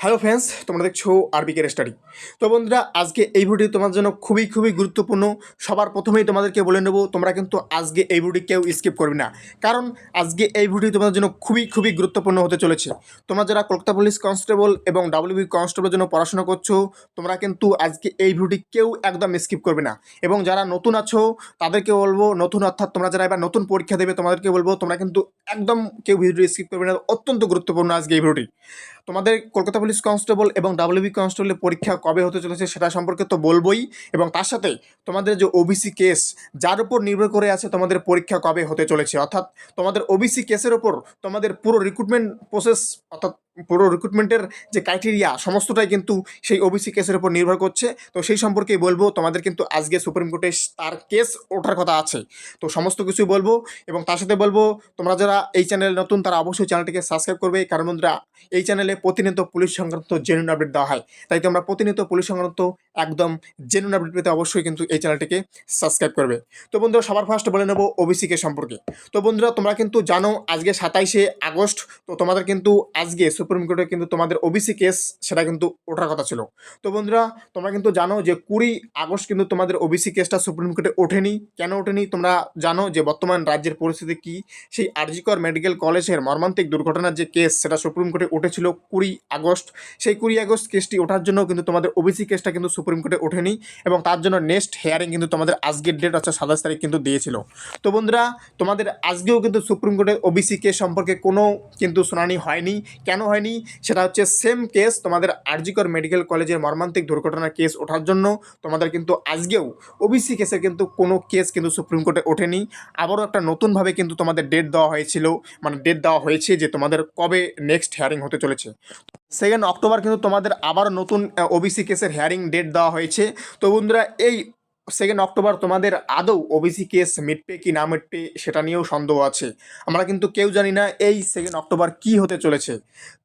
Hello friends, তোমরা দেখছো আরবিকের study. তো বন্ধুরা, আজকে এই ভিডিও তোমার জন্য খুবই খুবই গুরুত্বপূর্ণ। সবার প্রথমেই তোমাদেরকে বলে নেব, তোমরা কিন্তু আজকে এই ভিডিও কেউ স্কিপ করবে না, কারণ আজকে এই ভিডিও তোমাদের জন্য খুবই খুবই গুরুত্বপূর্ণ হতে চলেছে। তোমরা যারা কলকাতা পুলিশ কনস্টেবল এবং ডাব্লিউবি কনস্টেবলের জন্য পড়াশোনা করছো, তোমরা কিন্তু আজকে এই ভিডিওটি কেউ একদম স্কিপ করবে না। এবং যারা নতুন আছো তাদেরকে বলবো, নতুন অর্থাৎ তোমরা যারা এবার নতুন পরীক্ষা দেবে তোমাদেরকে বলবো, তোমরা কিন্তু একদম কেউ ভিডিওটি স্কিপ করবে না। অত্যন্ত গুরুত্বপূর্ণ আজকে এই ভিডিওটি। তোমাদের কলকাতা পুলিশ কনস্টেবল এবং ডাব্লিউবি কনস্টেবলের পরীক্ষা কবে হতে চলেছে সেটা সম্পর্কে তো বলবোই, এবং তার সাথে তোমাদের যে ওবিসি কেস, যার উপর নির্ভর করে আছে তোমাদের পরীক্ষা কবে হতে চলেছে, অর্থাৎ তোমাদের ওবিসি কেসের ওপর তোমাদের পুরো রিক্রুটমেন্ট প্রসেস, অর্থাৎ পুরো রিক্রুটমেন্টের যে ক্রাইটেরিয়া সমস্তটাই কিন্তু সেই ওবিসি কেসের উপর নির্ভর করছে। তো সেই সম্পর্কেই বলবো। তোমাদের কিন্তু আজকে সুপ্রিম কোর্টে তার কেস ওঠার কথা আছে, তো সমস্ত কিছুই বলবো। এবং তার সাথে বলবো, তোমরা যারা এই চ্যানেলে নতুন তারা অবশ্যই চ্যানেলটিকে সাবস্ক্রাইব করবে, কারণ বন্ধুরা এই চ্যানেলে প্রতিনিয়ত পুলিশ সংক্রান্ত জেনুইন আপডেট দেওয়া হয়। তাই তোমরা প্রতিনিয়ত পুলিশ সংক্রান্ত একদম জেনুইন আপডেট পেতে অবশ্যই কিন্তু এই চ্যানেলটিকে সাবস্ক্রাইব করবে। তো বন্ধুরা, সবার ফার্স্ট বলে নেবো ওবিসি কেস সম্পর্কে। তো বন্ধুরা, তোমরা কিন্তু জানো আজকে 27শে আগস্ট, তো তোমাদের কিন্তু আজকে সুপ্রিম কোর্টে কিন্তু তোমাদের ওবিসি কেস সেটা কিন্তু ওঠার কথা ছিল। তো বন্ধুরা, তোমরা কিন্তু জানো যে 20 আগস্ট কিন্তু তোমাদের ওবিসি কেসটা সুপ্রিম কোর্টে ওঠেনি। কেন ওঠেনি তোমরা জানো, যে বর্তমান রাজ্যের পরিস্থিতি কি। সেই আরজিকর মেডিকেল কলেজের মর্মান্তিক দুর্ঘটনার যে কেস সেটা সুপ্রিম কোর্টে উঠেছিল 20 আগস্ট। সেই 20 আগস্ট কেসটি ওঠার জন্য কিন্তু তোমাদের ওবিসি কেসটা কিন্তু সুপ্রিম কোর্টে ওঠেনি, এবং তার জন্য নেক্সট হিয়ারিং কিন্তু তোমাদের আজকের ডেট অর্থাৎ 27 তারিখ কিন্তু দিয়েছিল। তো বন্ধুরা, তোমাদের আজকেও কিন্তু সুপ্রিম কোর্টের ওবিসি কেস সম্পর্কে কোনো কিন্তু শুনানি হয়নি। কেন হয়নি সেটা হচ্ছে, সেম কেস তোমাদের আরজিকর মেডিকেল কলেজের মর্মান্তিক দুর্ঘটনার কেস ওঠার জন্য তোমাদের কিন্তু আজকেও ওবিসি কেসের কিন্তু কোনো কেস কিন্তু সুপ্রিম কোর্টে ওঠেনি। আবারও একটা নতুনভাবে কিন্তু তোমাদের ডেট দেওয়া হয়েছিল, মানে ডেট দেওয়া হয়েছে যে তোমাদের কবে নেক্সট হিয়ারিং হতে চলেছে। 2 অক্টোবর কিন্তু তোমাদের আবার নতুন ওবিসি কেসের হিয়ারিং ডেট দেওয়া হয়েছে। তো বন্ধুরা, এই 2 অক্টোবর তোমাদের আদৌ ওবিসি কেস মিটবে কি না মিটবে সেটা নিয়েও সন্দেহ আছে। আমরা কিন্তু কেউ জানি না এই 2 অক্টোবর কি হতে চলেছে।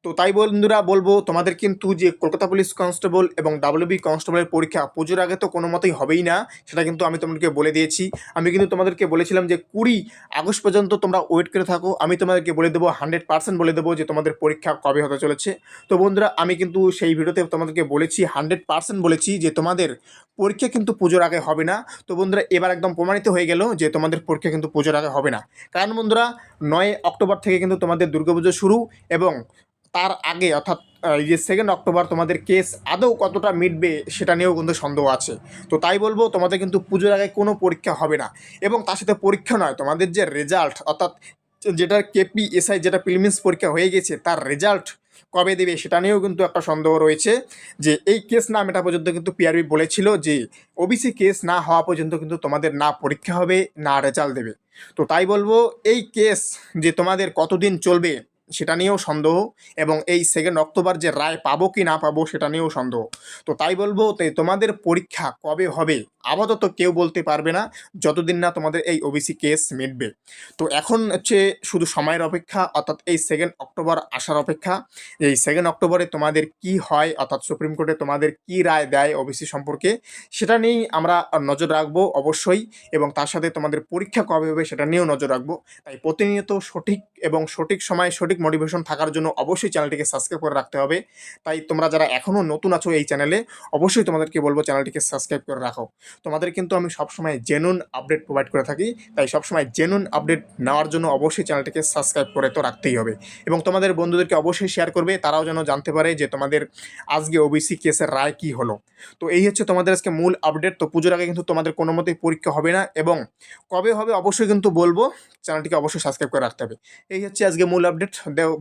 তো তাই বন্ধুরা বলবো, তোমাদের কিন্তু যে কলকাতা পুলিশ কনস্টেবল এবং ডাব্লিউবি কনস্টেবলের পরীক্ষা পুজোর আগে তো কোনো মতেই হবেই না, সেটা কিন্তু আমি তোমাদেরকে বলে দিয়েছি। আমি কিন্তু তোমাদেরকে বলেছিলাম যে 20 আগস্ট পর্যন্ত তোমরা ওয়েট করে থাকো। আমি তোমাদেরকে বলে দেবো, 100% বলে দেবো যে তোমাদের পরীক্ষা কবে হতে চলেছে। তো বন্ধুরা, আমি কিন্তু সেই ভিডিওতে তোমাদেরকে বলেছি, 100% বলেছি যে তোমাদের পরীক্ষা কিন্তু পুজোর আগে হবে না। তো বন্ধুরা, এবার একদম প্রমাণিত হয়ে গেল যে তোমাদের পরীক্ষা কিন্তু পুজোর আগে হবে না। কারণ বন্ধুরা, 9 অক্টোবর থেকে কিন্তু তোমাদের দুর্গাপুজো শুরু, এবং তার আগে অর্থাৎ এই যে 2 অক্টোবর তোমাদের কেস আদৌ কতটা মিটবে সেটা নিয়েও কিন্তু সন্দেহ আছে। তো তাই বলবো, তোমাদের কিন্তু পুজোর আগে কোনো পরীক্ষা হবে না। এবং তার সাথে পরীক্ষা নয়, তোমাদের যে রেজাল্ট, অর্থাৎ যেটা কেপিএসআই যেটা প্রিলিমিনারি পরীক্ষা হয়ে গেছে তার রেজাল্ট কবে দেবে সেটা নিয়েও কিন্তু একটা সন্দেহ রয়েছে। যে এই কেস না মেটা পর্যন্ত কিন্তু পিআরবি বলেছিল যে ওবিসি কেস না হওয়া পর্যন্ত কিন্তু তোমাদের না পরীক্ষা হবে না রেজাল্ট দেবে। তো তাই বলবো, এই কেস যে তোমাদের কতদিন চলবে সেটা নিয়েও সন্দেহ, এবং এই 2 অক্টোবর যে রায় পাবো কি না পাবো সেটা নিয়েও সন্দেহ। তো তাই বলবো, তোমাদের পরীক্ষা কবে হবে আপাতত কেউ বলতে পারবে না, যতদিন না তোমাদের এই ওবিসি কেস মিটবে। তো এখন হচ্ছে শুধু সময়ের অপেক্ষা, অর্থাৎ এই 2 অক্টোবর আসার অপেক্ষা। এই 2 অক্টোবরে তোমাদের কি হয়, অর্থাৎ সুপ্রিম কোর্টে তোমাদের কি রায় দেয় ওবিসি সম্পর্কে, সেটা নিয়েই আমরা নজর রাখবো অবশ্যই। এবং তার সাথে তোমাদের পরীক্ষা কবে হবে সেটা নিয়েও নজর রাখবো। তাই প্রতিনিয়ত সঠিক এবং সঠিক সময়ে সঠিক মোটিভেশন থাকার জন্য অবশ্যই চ্যানেলটিকে সাবস্ক্রাইব করে রাখতে হবে। তাই তোমরা যারা এখনও নতুন আছো এই চ্যানেলে, অবশ্যই তোমাদেরকে বলবো চ্যানেলটিকে সাবস্ক্রাইব করে রাখো। তোমাদের কিন্তু আমি সবসময় জেনুইন আপডেট প্রোভাইড করে থাকি, তাই সবসময় জেনুইন আপডেট নেওয়ার জন্য অবশ্যই চ্যানেলটিকে সাবস্ক্রাইব করে তো রাখতেই হবে। এবং তোমাদের বন্ধুদেরকে অবশ্যই শেয়ার করবে, তারাও যেন জানতে পারে যে তোমাদের আজকে ওবিসি কেসের রায় কী হলো। তো এই হচ্ছে তোমাদের আজকে মূল আপডেট। তো পুজোর আগে কিন্তু তোমাদের কোনো মতেই পরীক্ষা হবে না, এবং কবে হবে অবশ্যই কিন্তু বলবো। চ্যানেলটিকে অবশ্যই সাবস্ক্রাইব করে রাখতে হবে। এই হচ্ছে আজকে মূল আপডেট।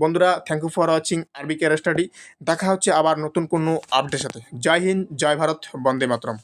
বন্ধুরা, থ্যাংক ইউ ফর ওয়াচিং আরবি কেয়ার স্টাডি। দেখা হচ্ছে আবার নতুন কোনো আপডেটের সাথে। জয় হিন্দ, জয় ভারত, বন্দে মাতরম।